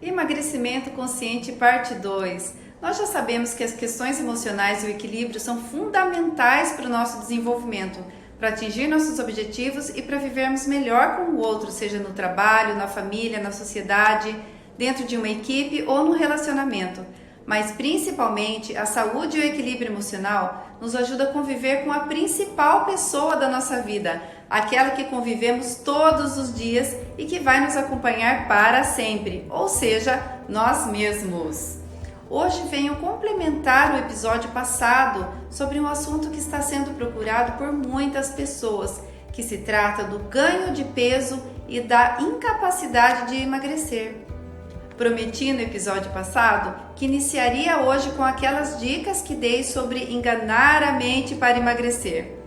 Emagrecimento consciente, parte 2. Nós já sabemos que as questões emocionais e o equilíbrio são fundamentais para o nosso desenvolvimento, para atingir nossos objetivos e para vivermos melhor com o outro, seja no trabalho, na família, na sociedade, dentro de uma equipe ou no relacionamento. Mas principalmente a saúde e o equilíbrio emocional nos ajuda a conviver com a principal pessoa da nossa vida, aquela que convivemos todos os dias e que vai nos acompanhar para sempre, ou seja, nós mesmos. Hoje venho complementar o episódio passado sobre um assunto que está sendo procurado por muitas pessoas, que se trata do ganho de peso e da incapacidade de emagrecer. Prometi no episódio passado que iniciaria hoje com aquelas dicas que dei sobre enganar a mente para emagrecer.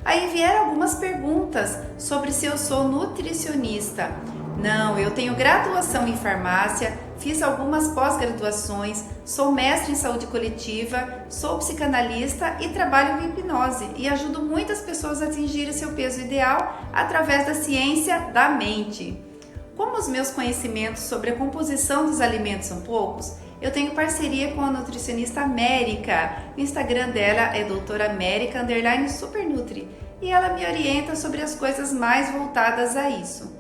Aí vieram algumas perguntas sobre se eu sou nutricionista. Não, eu tenho graduação em farmácia, fiz algumas pós-graduações, sou mestre em saúde coletiva, sou psicanalista e trabalho com hipnose e ajudo muitas pessoas a atingirem seu peso ideal através da ciência da mente. Como os meus conhecimentos sobre a composição dos alimentos são poucos, eu tenho parceria com a nutricionista América. O Instagram dela é doutoramerica_supernutri e ela me orienta sobre as coisas mais voltadas a isso.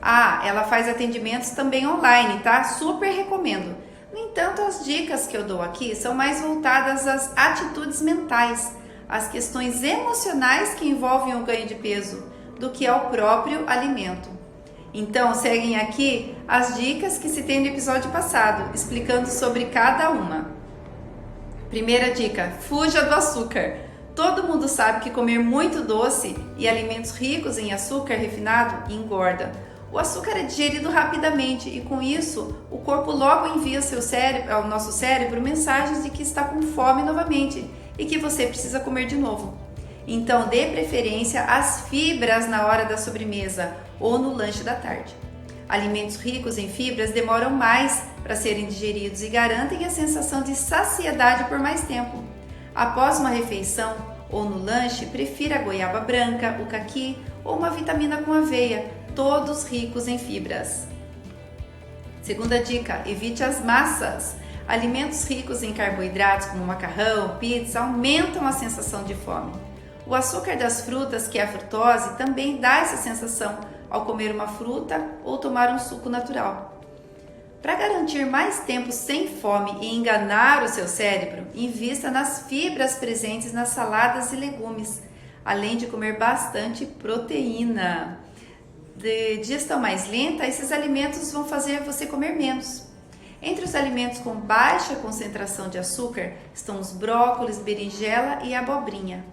Ela faz atendimentos também online, tá? Super recomendo. No entanto, as dicas que eu dou aqui são mais voltadas às atitudes mentais, às questões emocionais que envolvem o ganho de peso, do que ao próprio alimento. Então, seguem aqui as dicas que citei no episódio passado, explicando sobre cada uma. Primeira dica: fuja do açúcar. Todo mundo sabe que comer muito doce e alimentos ricos em açúcar refinado engorda. O açúcar é digerido rapidamente e com isso o corpo logo envia ao nosso cérebro mensagens de que está com fome novamente e que você precisa comer de novo. Então dê preferência às fibras na hora da sobremesa ou no lanche da tarde. Alimentos ricos em fibras demoram mais para serem digeridos e garantem a sensação de saciedade por mais tempo. Após uma refeição ou no lanche, prefira a goiaba branca, o caqui ou uma vitamina com aveia, todos ricos em fibras. Segunda dica: evite as massas. Alimentos ricos em carboidratos como macarrão, pizza aumentam a sensação de fome. O açúcar das frutas, que é a frutose, também dá essa sensação ao comer uma fruta ou tomar um suco natural. Para garantir mais tempo sem fome e enganar o seu cérebro, invista nas fibras presentes nas saladas e legumes, além de comer bastante proteína. De digestão mais lenta, esses alimentos vão fazer você comer menos. Entre os alimentos com baixa concentração de açúcar estão os brócolis, berinjela e abobrinha.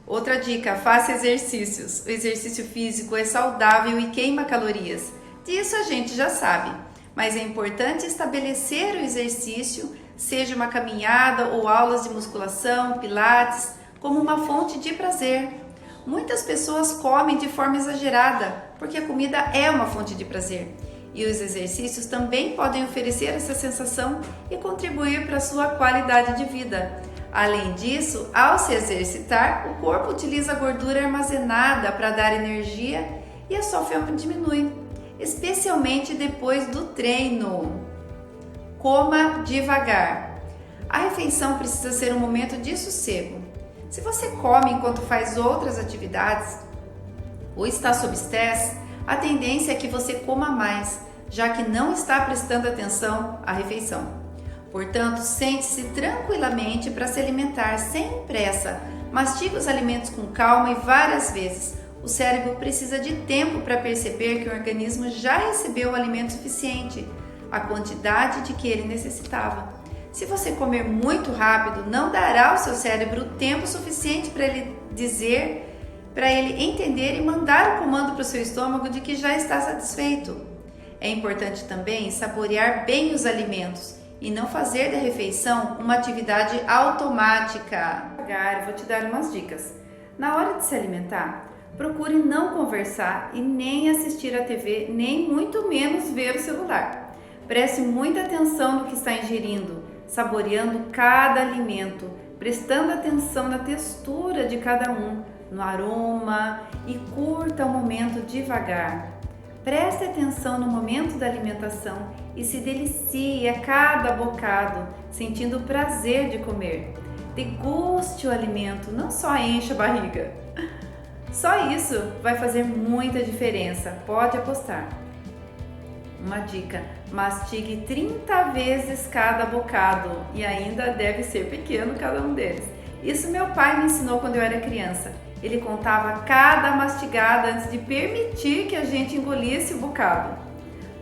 Outra dica: faça exercícios. O exercício físico é saudável e queima calorias. Disso a gente já sabe, mas é importante estabelecer o exercício, seja uma caminhada ou aulas de musculação, pilates, como uma fonte de prazer. Muitas pessoas comem de forma exagerada, porque a comida é uma fonte de prazer. E os exercícios também podem oferecer essa sensação e contribuir para a sua qualidade de vida. Além disso, ao se exercitar, o corpo utiliza a gordura armazenada para dar energia e a sua fome diminui, especialmente depois do treino. Coma devagar. A refeição precisa ser um momento de sossego. Se você come enquanto faz outras atividades ou está sob estresse, a tendência é que você coma mais, já que não está prestando atenção à refeição. Portanto, sente-se tranquilamente para se alimentar sem pressa. Mastigue os alimentos com calma e várias vezes. O cérebro precisa de tempo para perceber que o organismo já recebeu o alimento suficiente, a quantidade de que ele necessitava. Se você comer muito rápido, não dará ao seu cérebro o tempo suficiente para ele entender e mandar o comando para o seu estômago de que já está satisfeito. É importante também saborear bem os alimentos e não fazer da refeição uma atividade automática. Vou te dar umas dicas. Na hora de se alimentar, procure não conversar e nem assistir a TV, nem muito menos ver o celular. Preste muita atenção no que está ingerindo, saboreando cada alimento, prestando atenção na textura de cada um, no aroma e curta o momento devagar. Preste atenção no momento da alimentação e se delicie a cada bocado, sentindo o prazer de comer. Deguste o alimento, não só encha a barriga. Só isso vai fazer muita diferença, pode apostar. Uma dica: mastigue 30 vezes cada bocado e ainda deve ser pequeno cada um deles. Isso meu pai me ensinou quando eu era criança. Ele contava cada mastigada antes de permitir que a gente engolisse o bocado.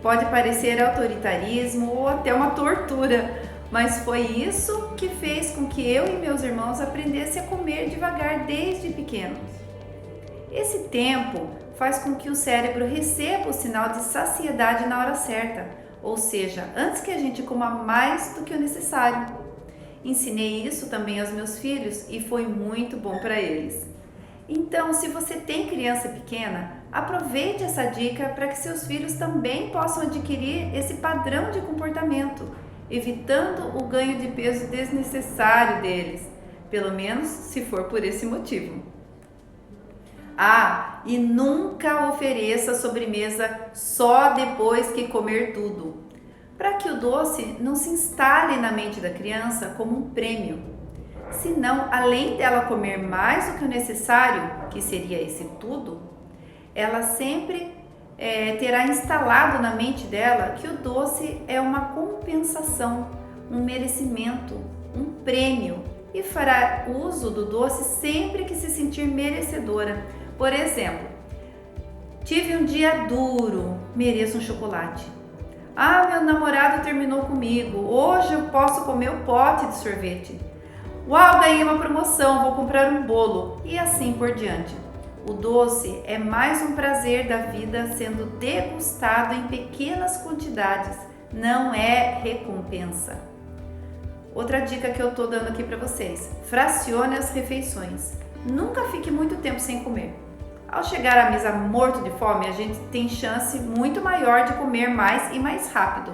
Pode parecer autoritarismo ou até uma tortura, mas foi isso que fez com que eu e meus irmãos aprendessem a comer devagar desde pequenos. Esse tempo faz com que o cérebro receba o sinal de saciedade na hora certa, ou seja, antes que a gente coma mais do que o necessário. Ensinei isso também aos meus filhos e foi muito bom para eles. Então, se você tem criança pequena, aproveite essa dica para que seus filhos também possam adquirir esse padrão de comportamento, evitando o ganho de peso desnecessário deles, pelo menos se for por esse motivo. E nunca ofereça sobremesa só depois que comer tudo, para que o doce não se instale na mente da criança como um prêmio. Senão, além dela comer mais do que o necessário, que seria esse tudo, ela sempre terá instalado na mente dela que o doce é uma compensação, um merecimento, um prêmio, e fará uso do doce sempre que se sentir merecedora. Por exemplo, tive um dia duro, mereço um chocolate. Meu namorado terminou comigo, hoje eu posso comer o pote de sorvete. Uau, ganhei uma promoção, vou comprar um bolo, e assim por diante. O doce é mais um prazer da vida sendo degustado em pequenas quantidades, não é recompensa. Outra dica que eu estou dando aqui para vocês: fracione as refeições. Nunca fique muito tempo sem comer. Ao chegar à mesa morto de fome, a gente tem chance muito maior de comer mais e mais rápido.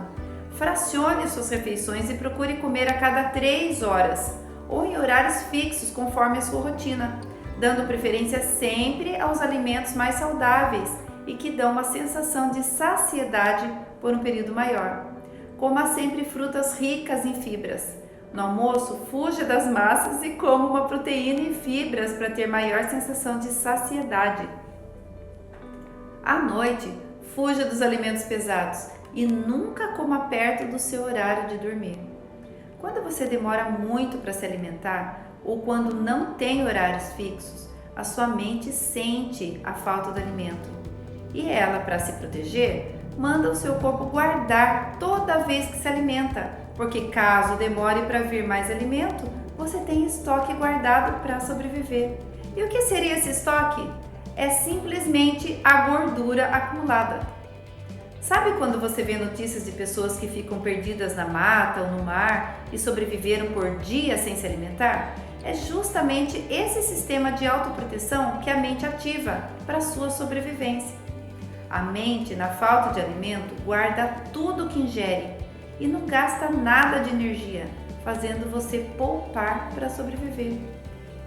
Fracione suas refeições e procure comer a cada 3 horas. Ou em horários fixos conforme a sua rotina, dando preferência sempre aos alimentos mais saudáveis e que dão uma sensação de saciedade por um período maior. Coma sempre frutas ricas em fibras. No almoço, fuja das massas e coma uma proteína e fibras para ter maior sensação de saciedade. À noite, fuja dos alimentos pesados e nunca coma perto do seu horário de dormir. Quando você demora muito para se alimentar ou quando não tem horários fixos, a sua mente sente a falta do alimento. E ela, para se proteger, manda o seu corpo guardar toda vez que se alimenta, porque caso demore para vir mais alimento, você tem estoque guardado para sobreviver. E o que seria esse estoque? É simplesmente a gordura acumulada. Sabe quando você vê notícias de pessoas que ficam perdidas na mata ou no mar e sobreviveram por dias sem se alimentar? É justamente esse sistema de autoproteção que a mente ativa para a sua sobrevivência. A mente, na falta de alimento, guarda tudo que ingere e não gasta nada de energia, fazendo você poupar para sobreviver.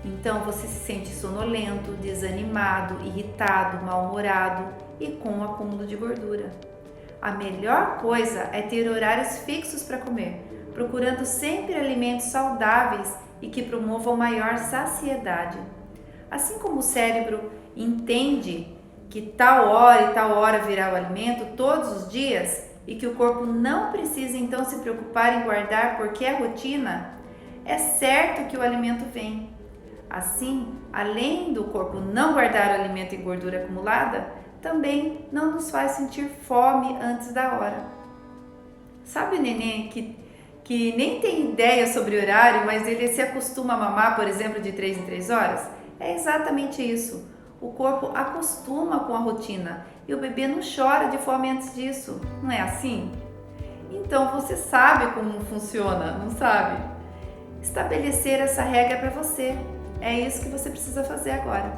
Então você se sente sonolento, desanimado, irritado, mal-humorado e com um acúmulo de gordura. A melhor coisa é ter horários fixos para comer, procurando sempre alimentos saudáveis e que promovam maior saciedade. Assim como o cérebro entende que tal hora e tal hora virá o alimento todos os dias e que o corpo não precisa então se preocupar em guardar porque é rotina, é certo que o alimento vem. Assim, além do corpo não guardar o alimento em gordura acumulada, também não nos faz sentir fome antes da hora. Sabe o neném que nem tem ideia sobre horário, mas ele se acostuma a mamar, por exemplo, de 3 em 3 horas? É exatamente isso. O corpo acostuma com a rotina e o bebê não chora de fome antes disso. Não é assim? Então você sabe como funciona, não sabe? Estabelecer essa regra para você. É isso que você precisa fazer agora.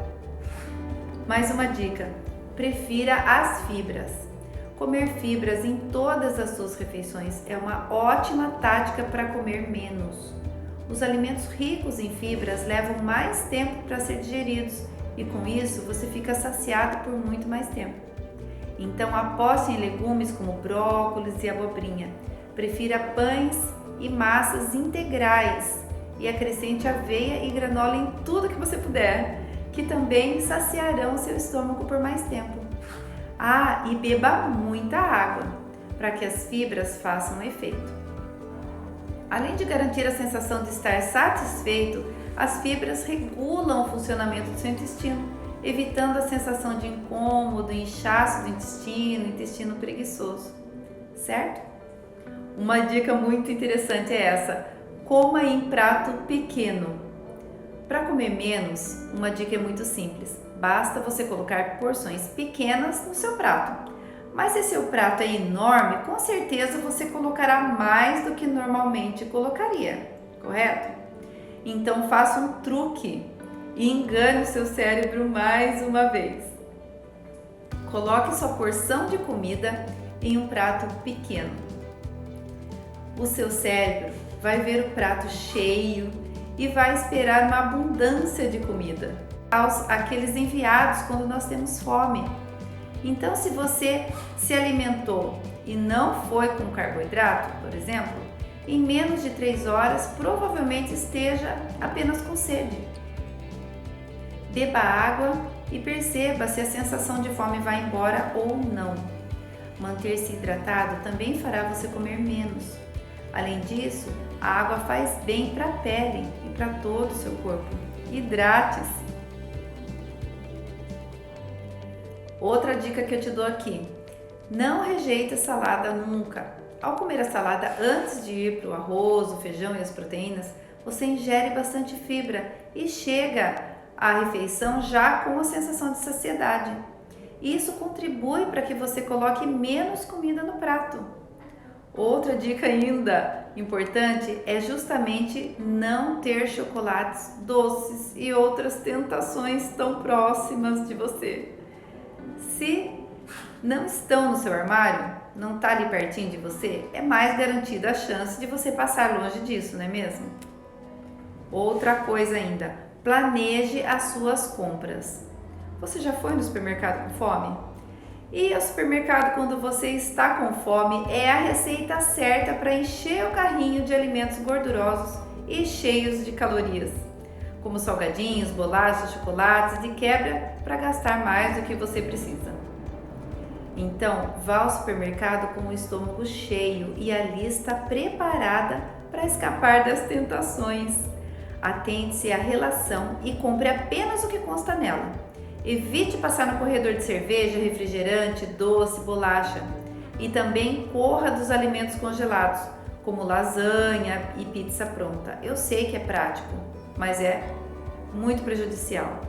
Mais uma dica: prefira as fibras. Comer fibras em todas as suas refeições é uma ótima tática para comer menos. Os alimentos ricos em fibras levam mais tempo para ser digeridos e com isso você fica saciado por muito mais tempo. Então aposte em legumes como brócolis e abobrinha. Prefira pães e massas integrais e acrescente aveia e granola em tudo que você puder, que também saciarão seu estômago por mais tempo. Ah, e beba muita água, para que as fibras façam efeito. Além de garantir a sensação de estar satisfeito, as fibras regulam o funcionamento do seu intestino, evitando a sensação de incômodo, inchaço do intestino preguiçoso, certo? Uma dica muito interessante é essa: coma em prato pequeno. Para comer menos, uma dica é muito simples: basta você colocar porções pequenas no seu prato. Mas se seu prato é enorme, com certeza você colocará mais do que normalmente colocaria, correto? Então faça um truque e engane o seu cérebro mais uma vez. Coloque sua porção de comida em um prato pequeno. O seu cérebro vai ver o prato cheio e vai esperar uma abundância de comida, aqueles enviados quando nós temos fome. Então, se você se alimentou e não foi com carboidrato, por exemplo, em menos de 3 horas provavelmente esteja apenas com sede. Beba água e perceba se a sensação de fome vai embora ou não. Manter-se hidratado também fará você comer menos. Além disso, a água faz bem para a pele e para todo o seu corpo. Hidrate-se! Outra dica que eu te dou aqui: não rejeite a salada nunca. Ao comer a salada antes de ir para o arroz, o feijão e as proteínas, você ingere bastante fibra e chega à refeição já com a sensação de saciedade. Isso contribui para que você coloque menos comida no prato. Outra dica ainda importante é justamente não ter chocolates doces e outras tentações tão próximas de você. Se não estão no seu armário, não está ali pertinho de você, é mais garantida a chance de você passar longe disso, não é mesmo? Outra coisa ainda, planeje as suas compras. Você já foi no supermercado com fome? E o supermercado, quando você está com fome, é a receita certa para encher o carrinho de alimentos gordurosos e cheios de calorias, como salgadinhos, bolachas, chocolates, de quebra para gastar mais do que você precisa. Então, vá ao supermercado com o estômago cheio e a lista preparada para escapar das tentações. Atente-se à relação e compre apenas o que consta nela. Evite passar no corredor de cerveja, refrigerante, doce, bolacha. E também corra dos alimentos congelados, como lasanha e pizza pronta. Eu sei que é prático, mas é muito prejudicial.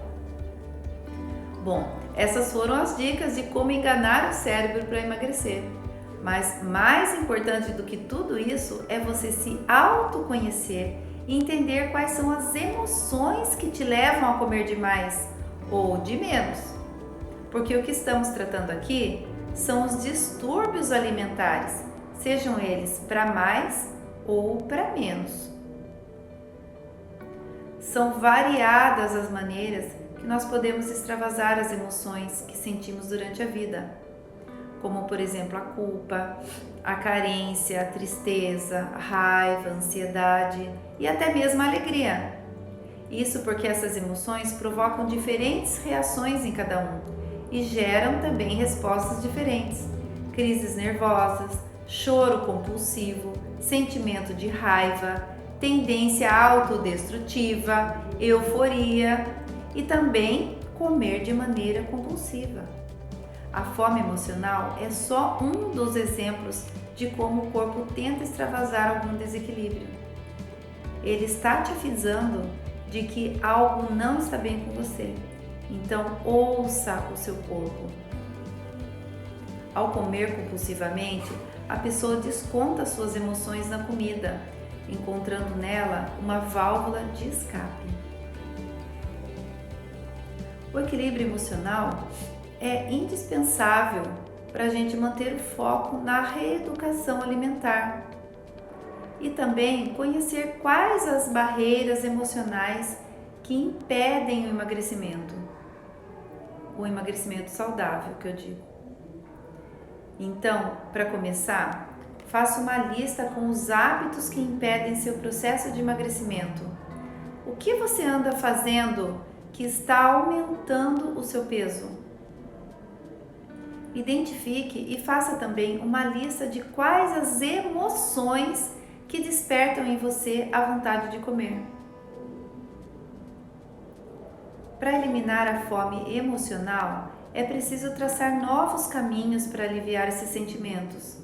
Bom, essas foram as dicas de como enganar o cérebro para emagrecer. Mas mais importante do que tudo isso é você se autoconhecer e entender quais são as emoções que te levam a comer demais ou de menos. Porque o que estamos tratando aqui são os distúrbios alimentares, sejam eles para mais ou para menos. São variadas as maneiras que nós podemos extravasar as emoções que sentimos durante a vida, como por exemplo a culpa, a carência, a tristeza, a raiva, a ansiedade e até mesmo a alegria. Isso porque essas emoções provocam diferentes reações em cada um e geram também respostas diferentes: crises nervosas, choro compulsivo, sentimento de raiva, tendência autodestrutiva, euforia e também comer de maneira compulsiva. A fome emocional é só um dos exemplos de como o corpo tenta extravasar algum desequilíbrio. Ele está te avisando de que algo não está bem com você. Então, ouça o seu corpo. Ao comer compulsivamente, a pessoa desconta suas emoções na comida, encontrando nela uma válvula de escape. O equilíbrio emocional é indispensável para a gente manter o foco na reeducação alimentar e também conhecer quais as barreiras emocionais que impedem o emagrecimento saudável, que eu digo. Então, para começar, faça uma lista com os hábitos que impedem seu processo de emagrecimento. O que você anda fazendo que está aumentando o seu peso? Identifique e faça também uma lista de quais as emoções que despertam em você a vontade de comer. Para eliminar a fome emocional, é preciso traçar novos caminhos para aliviar esses sentimentos,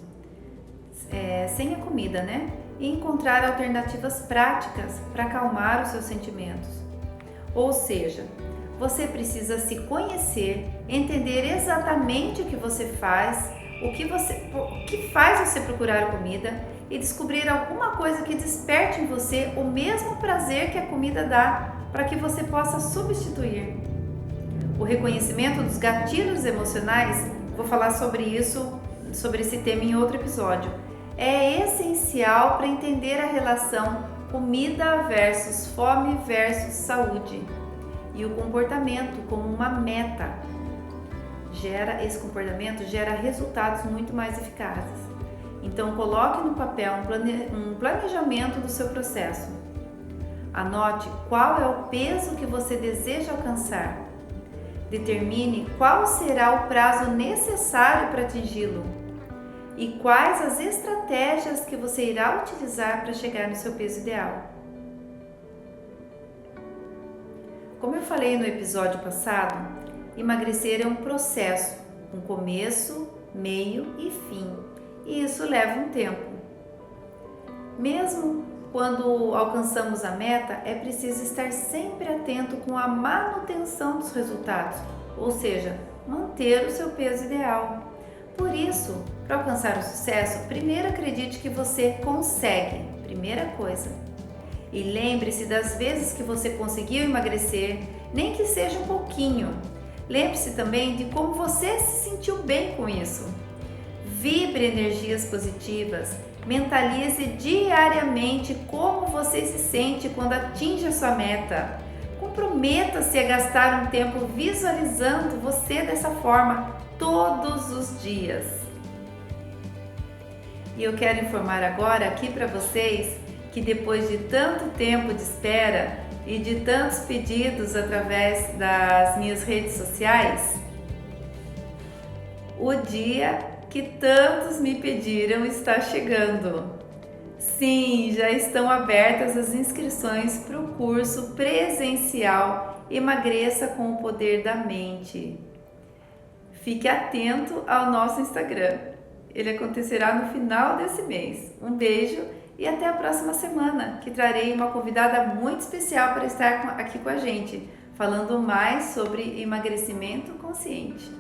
sem a comida, né? E encontrar alternativas práticas para acalmar os seus sentimentos. Ou seja, você precisa se conhecer, entender exatamente o que você faz, o que faz você procurar comida e descobrir alguma coisa que desperte em você o mesmo prazer que a comida dá, para que você possa substituir. O reconhecimento dos gatilhos emocionais, vou falar sobre esse tema em outro episódio, é essencial para entender a relação comida versus fome versus saúde e o comportamento como uma meta. Esse comportamento gera resultados muito mais eficazes. Então coloque no papel um planejamento do seu processo. Anote qual é o peso que você deseja alcançar. Determine qual será o prazo necessário para atingi-lo e quais as estratégias que você irá utilizar para chegar no seu peso ideal. Como eu falei no episódio passado, emagrecer é um processo, com começo, meio e fim, e isso leva um tempo. Mesmo quando alcançamos a meta, é preciso estar sempre atento com a manutenção dos resultados, ou seja, manter o seu peso ideal. Por isso, para alcançar o sucesso, primeiro acredite que você consegue, primeira coisa. E lembre-se das vezes que você conseguiu emagrecer, nem que seja um pouquinho. Lembre-se também de como você se sentiu bem com isso. Vibre energias positivas, mentalize diariamente como você se sente quando atinge a sua meta. Comprometa-se a gastar um tempo visualizando você dessa forma todos os dias. E eu quero informar agora aqui para vocês que depois de tanto tempo de espera e de tantos pedidos através das minhas redes sociais, o dia que tantos me pediram está chegando. Sim, já estão abertas as inscrições para o curso presencial Emagreça com o Poder da Mente. Fique atento ao nosso Instagram. Ele acontecerá no final desse mês. Um beijo e até a próxima semana, que trarei uma convidada muito especial para estar aqui com a gente, falando mais sobre emagrecimento consciente.